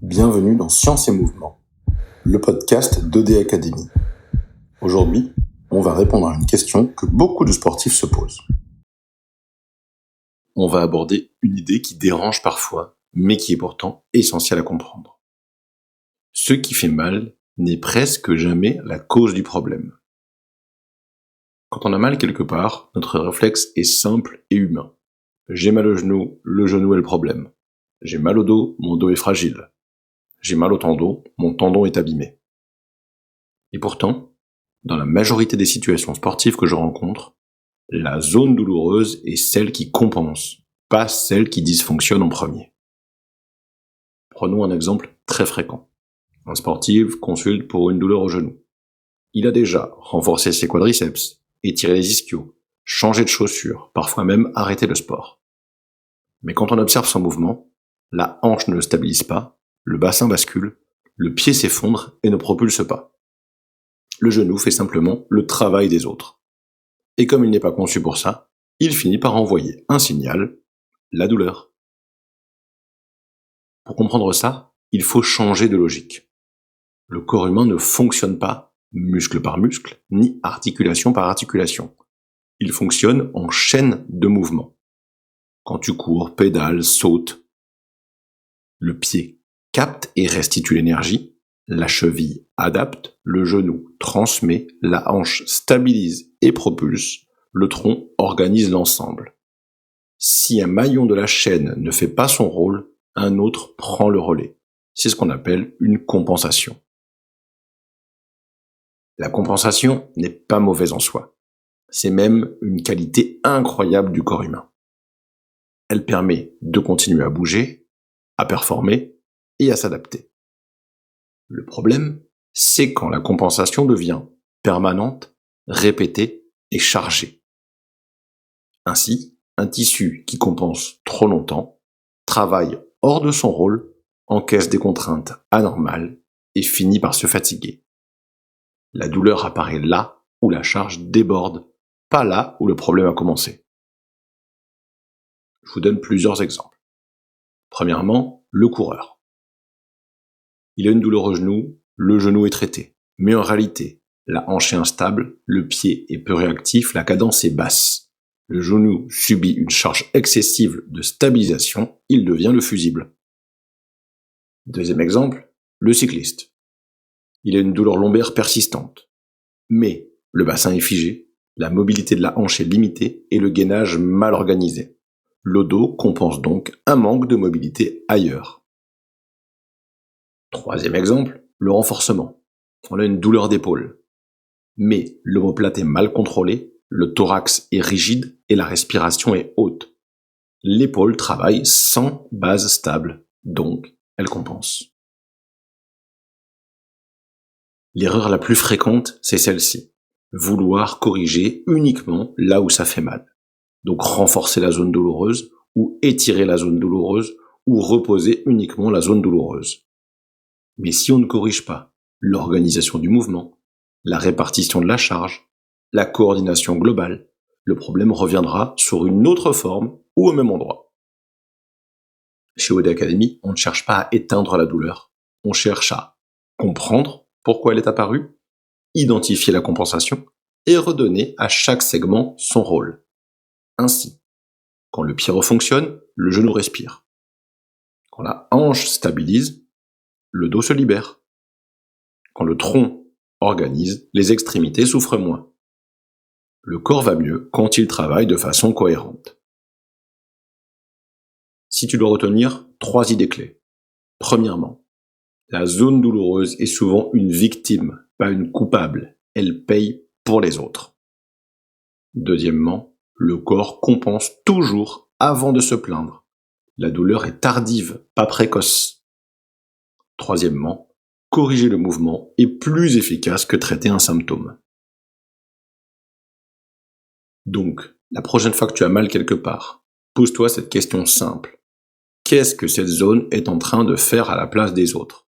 Bienvenue dans Science et Mouvement, le podcast d'ED Academy. Aujourd'hui, on va répondre à une question que beaucoup de sportifs se posent. On va aborder une idée qui dérange parfois, mais qui est pourtant essentielle à comprendre. Ce qui fait mal n'est presque jamais la cause du problème. Quand on a mal quelque part, notre réflexe est simple et humain. J'ai mal au genou, le genou est le problème. J'ai mal au dos, mon dos est fragile. J'ai mal au tendon, mon tendon est abîmé. Et pourtant, dans la majorité des situations sportives que je rencontre, la zone douloureuse est celle qui compense, pas celle qui dysfonctionne en premier. Prenons un exemple très fréquent. Un sportif consulte pour une douleur au genou. Il a déjà renforcé ses quadriceps, étiré les ischios, changé de chaussures, parfois même arrêté le sport. Mais quand on observe son mouvement, la hanche ne le stabilise pas, le bassin bascule, le pied s'effondre et ne propulse pas. Le genou fait simplement le travail des autres. Et comme il n'est pas conçu pour ça, il finit par envoyer un signal, la douleur. Pour comprendre ça, il faut changer de logique. Le corps humain ne fonctionne pas muscle par muscle, ni articulation par articulation. Il fonctionne en chaîne de mouvements. Quand tu cours, pédales, sautes, le pied capte et restitue l'énergie, la cheville adapte, le genou transmet, la hanche stabilise et propulse, le tronc organise l'ensemble. Si un maillon de la chaîne ne fait pas son rôle, un autre prend le relais. C'est ce qu'on appelle une compensation. La compensation n'est pas mauvaise en soi. C'est même une qualité incroyable du corps humain. Elle permet de continuer à bouger, à performer et à s'adapter. Le problème, c'est quand la compensation devient permanente, répétée et chargée. Ainsi, un tissu qui compense trop longtemps travaille hors de son rôle, encaisse des contraintes anormales et finit par se fatiguer. La douleur apparaît là où la charge déborde, pas là où le problème a commencé. Je vous donne plusieurs exemples. Premièrement, le coureur. Il a une douleur au genou, le genou est traité. Mais en réalité, la hanche est instable, le pied est peu réactif, la cadence est basse. Le genou subit une charge excessive de stabilisation, il devient le fusible. Deuxième exemple, le cycliste. Il a une douleur lombaire persistante. Mais le bassin est figé, la mobilité de la hanche est limitée et le gainage mal organisé. Le dos compense donc un manque de mobilité ailleurs. Troisième exemple, le renforcement. On a une douleur d'épaule. Mais l'omoplate est mal contrôlée, le thorax est rigide et la respiration est haute. L'épaule travaille sans base stable, donc elle compense. L'erreur la plus fréquente, c'est celle-ci. Vouloir corriger uniquement là où ça fait mal. Donc renforcer la zone douloureuse, ou étirer la zone douloureuse, ou reposer uniquement la zone douloureuse. Mais si on ne corrige pas l'organisation du mouvement, la répartition de la charge, la coordination globale, le problème reviendra sur une autre forme ou au même endroit. Chez ED Academy, on ne cherche pas à éteindre la douleur, on cherche à comprendre pourquoi elle est apparue, identifier la compensation et redonner à chaque segment son rôle. Ainsi, quand le pied refonctionne, le genou respire. Quand la hanche stabilise, le dos se libère. Quand le tronc organise, les extrémités souffrent moins. Le corps va mieux quand il travaille de façon cohérente. Si tu dois retenir 3 idées clés. Premièrement, la zone douloureuse est souvent une victime, pas une coupable. Elle paye pour les autres. Deuxièmement, le corps compense toujours avant de se plaindre. La douleur est tardive, pas précoce. Troisièmement, corriger le mouvement est plus efficace que traiter un symptôme. Donc, la prochaine fois que tu as mal quelque part, pose-toi cette question simple. Qu'est-ce que cette zone est en train de faire à la place des autres ?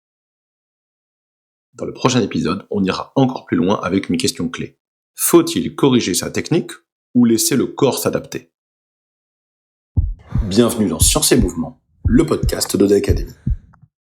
Dans le prochain épisode, on ira encore plus loin avec une question clé. Faut-il corriger sa technique ou laisser le corps s'adapter ? Bienvenue dans Science et Mouvement, le podcast d'ED Academy.